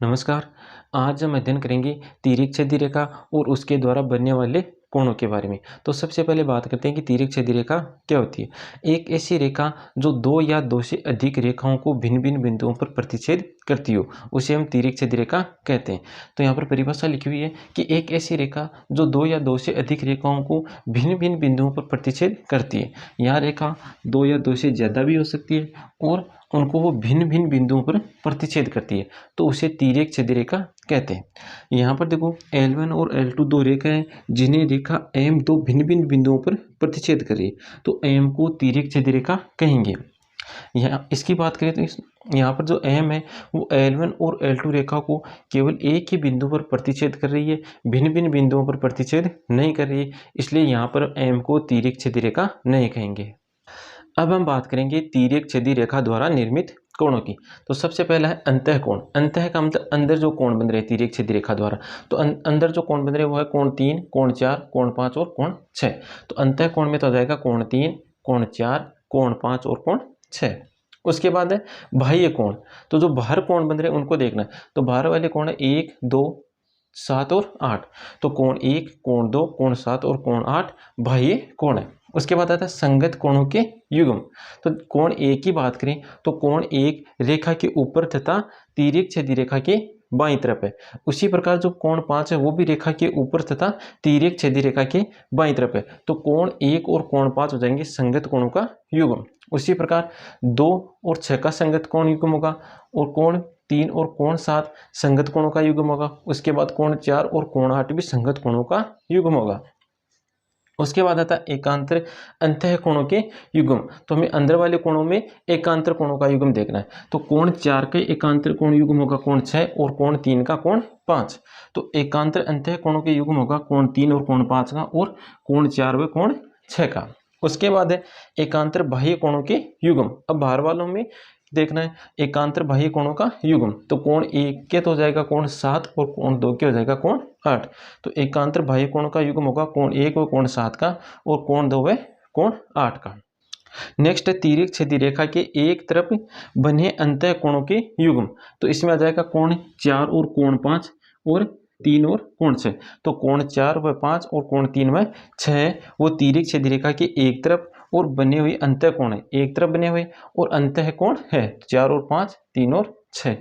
नमस्कार। आज हम अध्ययन करेंगे तिर्यक-छेदी रेखा और उसके द्वारा बनने वाले कोणों के बारे में। तो सबसे पहले बात करते हैं कि तिर्यक-छेदी रेखा क्या होती है। एक ऐसी रेखा जो दो या दो से अधिक रेखाओं को भिन्न-भिन्न बिंदुओं पर प्रतिच्छेद करती हो, उसे हम तिर्यक-छेदी रेखा कहते हैं। तो यहाँ पर परिभाषा लिखी हुई है कि एक ऐसी रेखा जो दो या दो से अधिक रेखाओं को भिन्न-भिन्न बिंदुओं पर प्रतिच्छेद करती है। यह रेखा दो या दो से ज़्यादा भी हो सकती है और उनको वो भिन्न-भिन्न बिंदुओं पर प्रतिच्छेद करती है, तो उसे तिर्यक-छेदी रेखा कहते हैं। यहाँ पर देखो L1 और L2 दो रेखा हैं जिन्हें रेखा M दो भिन्न-भिन्न बिंदुओं पर प्रतिच्छेद कर रही है, तो M को तिर्यक-छेदी रेखा कहेंगे। यहाँ इसकी बात करें तो यहाँ पर जो M है वो L1 और L2 रेखा को केवल एक ही बिंदु पर प्रतिच्छेद कर रही है, भिन्न-भिन्न बिंदुओं पर प्रतिच्छेद नहीं कर रही है, इसलिए यहाँ पर M को तिर्यक-छेदी रेखा नहीं कहेंगे। अब हम बात करेंगे तिर्यक-छेदी रेखा द्वारा निर्मित कोणों की। तो सबसे पहला है अंतःकोण। अंतः का मतलब अंदर जो कोण बन रहे हैं तिर्यक-छेदी रेखा द्वारा। तो अंदर जो कोण बन रहे हैं वो है कोण 3, कोण 4, कोण 5 और कोण 6। तो अंतःकोण में तो आ जाएगा कोण 3, कोण 4, कोण 5 और कोण 6। उसके बाद है बाह्य कोण। तो जो बाहर कोण बन रहे हैं उनको देखना है। तो बाहर वाले कोण है 1, 2, 7 और 8। तो कोण 1, कोण 2, कोण 7 और कोण 8 बाह्य कोण है। उसके बाद आता है संगत कोणों के युग्म। तो कोण 1 की बात करें तो कोण 1 रेखा के ऊपर तथा तिर्यक-छेदी रेखा के बाईं तरफ है। उसी प्रकार जो कोण 5 है वो भी रेखा के ऊपर तथा तिर्यक-छेदी रेखा के बाईं तरफ है। तो कोण 1 और कोण 5 हो जाएंगे संगत कोणों का युग्म। उसी प्रकार 2 और 6 का संगत कोण युग्म होगा और कोण 3 और कोण 7 संगत कोणों का युग्म होगा। उसके बाद कोण 4 और कोण 8 भी संगत कोणों का युग्म होगा। उसके बाद आता है एकांतर अंतः कोणों के युग्म। तो हमें अंदर वाले कोणों में एकांतर कोणों का युग्म देखना है। तो कोण 4 का एकांतर कोण युग्म होगा कोण 6 और कोण 3 का कोण 5। तो एकांतर अंतः कोणों के युग्म होगा कोण 3 और कोण 5 का और कोण 4 व कोण 6 का। उसके बाद है एकांतर बाह्य कोणों के युग्म। अब बाहर वालों में देखना है एकांतर बाह्य कोणों का युग्म। तो कोण 1 के तो हो जाएगा कोण 7 और कोण 2 के हो जाएगा कोण 8। तो एकांतर बाह्य कोणों का युग्म होगा कोण 1 व कोण 7 का और कोण 2 व कोण 8 का। नेक्स्ट है तिर्यक-छेदी रेखा के एक तरफ बने अंतः कोणों के युग्म। तो इसमें आ जाएगा कोण 4 और कोण 5 और 3 और कोण 6। तो कोण 4 व 5 और कोण 3 व 6 वो तिर्यक-छेदी रेखा के एक तरफ और बने हुए अंतः कोण है, एक तरफ बने हुए और अंतः कोण है 4 और 5, 3 और 6।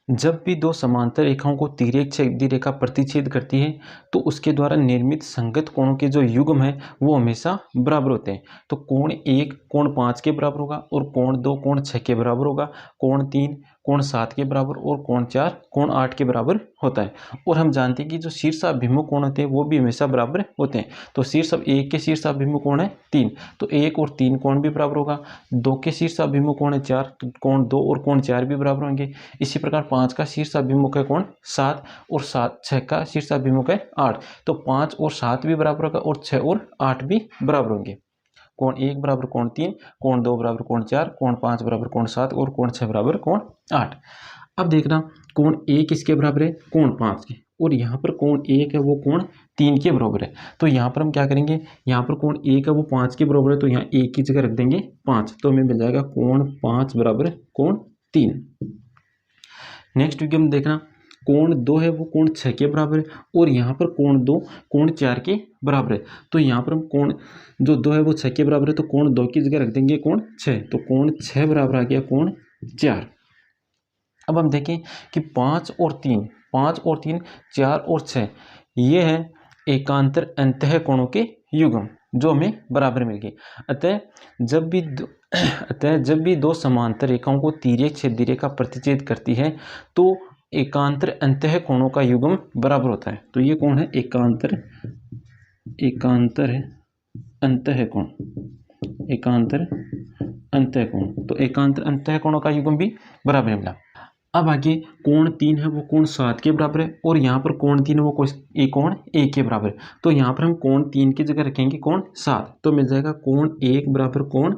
जब भी दो समांतर रेखाओं को तिर्यक-छेदी रेखा प्रतिच्छेद करती है तो उसके द्वारा निर्मित संगत कोणों के जो युग्म है वो हमेशा बराबर होते हैं। तो कोण 1 कोण 5 के बराबर होगा और कोण 2 कोण 6 के बराबर होगा, कोण 3 कोण 7 के बराबर और कोण 4 कोण 8 के बराबर होता है। और हम जानते हैं कि जो शीर्षाभिमुख कोण होते हैं वो भी हमेशा बराबर होते हैं। तो एक के शीर्षाभिमुख कोण है 3, तो 1 और 3 कोण भी बराबर होगा। 2 के शीर्षाभिमुख कोण है 4, तो कोण 2 और कोण 4 भी बराबर होंगे। इसी प्रकार 5 का शीर्षाभिमुख है कोण 7 और 6 का शीर्षाभिमुख है 8। तो 5 और 7 भी बराबर होगा और 6 और 8 भी बराबर होंगे। कोण 1 बराबर कोण 3, कोण 2 बराबर कोण 4, कोण 5 बराबर कोण 7 और कोण 6 बराबर कोण 8। अब देखना कोण 1 किसके बराबर है, कोण 5 के, और यहाँ पर कोण 1 है वो कोण 3 के बराबर है। तो यहाँ पर हम क्या करेंगे, यहाँ पर कोण 1 है वो 5 के बराबर है, तो यहाँ 1 की जगह रख देंगे 5, तो हमें मिल जाएगा कोण 5 बराबर कोण 3। नेक्स्ट युग्म देखना कोण 2 है वो कोण 6 के बराबर है और यहाँ पर कोण 2 कोण 4 के बराबर है। तो यहाँ पर हम कोण जो 2 है वो 6 के बराबर है, तो कोण 2 की जगह रख देंगे कोण 6, तो कोण 6 बराबर आ गया कोण 4। अब हम देखें कि 5 और 3, 4 और 6 ये है एकांतर अंतः कोणों के युग्म जो हमें बराबर मिल गए। अतः जब भी दो समांतर रेखाओं को तिर्यक-छेदी रेखा प्रतिच्छेद करती है तो एकांतर अंतः कोणों का युग्म बराबर होता है। तो ये कौन है एकांतर अंतः कोण, एकांतर अंतः कोण। तो एकांतर अंतः कोणों का युग्म भी बराबर मिला। अब आगे कोण 3 है वो कोण 7 के बराबर है और यहाँ पर कोण 3 है वो कोण 1 के बराबर है। तो यहाँ पर हम कोण 3 की जगह रखेंगे कोण 7, तो मिल जाएगा कोण 1 बराबर कोण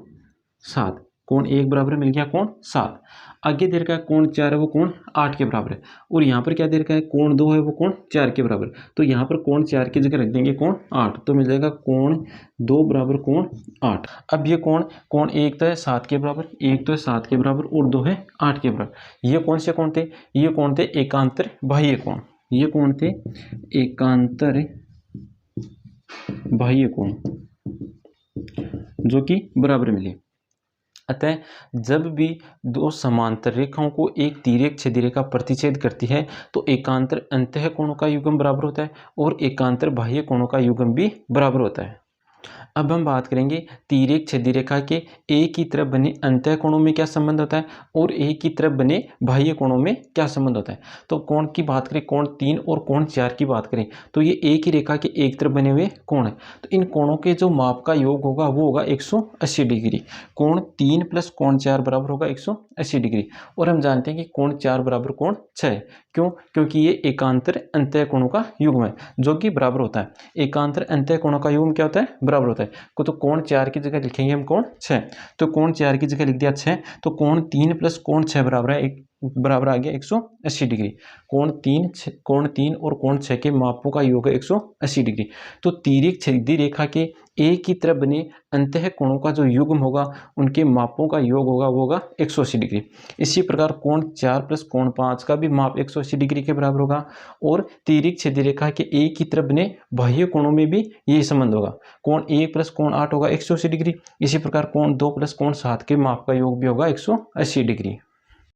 7, कोण 1 बराबर मिल गया कोण 7। आगे दे रखा है कोण 4 है वो कोण 8 के बराबर है, और यहाँ पर क्या दे रखा है कोण 2 है वो कोण 4 के बराबर। तो यहाँ पर कोण 4 की जगह रख देंगे कोण 8, तो मिल जाएगा कोण 2 बराबर कोण 8। अब ये कोण एक तो है 7 के बराबर, एक तो है 7 के बराबर और 2 है 8 के बराबर। ये कौन से कोण थे? ये कोण थे एकांतर बाह्य कोण, ये कोण थे एकांतर बाह्य कोण जो कि बराबर मिले। अतः जब भी दो समांतर रेखाओं को एक तिर्यक छेदी रेखा प्रतिच्छेद करती है तो एकांतर अंतः कोणों का युग्म बराबर होता है और एकांतर बाह्य कोणों का युग्म भी बराबर होता है। अब हम बात करेंगे तिर्यक छेदी रेखा के एक ही तरफ बने अंतः कोणों में क्या संबंध होता है और एक ही तरफ बने बाह्य कोणों में क्या संबंध होता है। तो कोण की बात करें, कोण 3 और कोण 4 की बात करें तो ये एक ही रेखा के एक तरफ बने हुए कोण है। तो इन कोणों के जो माप का योग होगा वो होगा 180 डिग्री। कोण 3 प्लस कोण 4 बराबर होगा 180 डिग्री। और हम जानते हैं कि कोण 4 बराबर कोण 6 है। क्यों? क्योंकि ये एकांतर अंतः कोणों का युग्म है जो कि बराबर होता है। एकांतर अंतः कोणों का युग्म क्या होता है? बराबर होता है। तो कोण 4 की जगह लिखेंगे हम कोण 6, तो कोण 4 की जगह लिख दिया 6, तो कोण 3 प्लस कोण 6 बराबर है बराबर आ गया 180 डिग्री। कोण 3 और कोण 6 के मापों का योग है 180 डिग्री। तो तिर्यक छेदी रेखा के एक ही तरफ बने अंतः कोणों का जो युग्म होगा उनके मापों का योग होगा वो होगा 180 डिग्री। इसी प्रकार कोण 4 प्लस कोण 5 का भी माप 180 डिग्री के बराबर होगा और तिर्यक छेदी रेखा के एक ही तरफ बने बाह्य कोणों में भी यही संबंध होगा। कोण 1 प्लस कोण 8 होगा 180 डिग्री। इसी प्रकार कोण 2 प्लस कोण 7 के माप का योग भी होगा 180 डिग्री।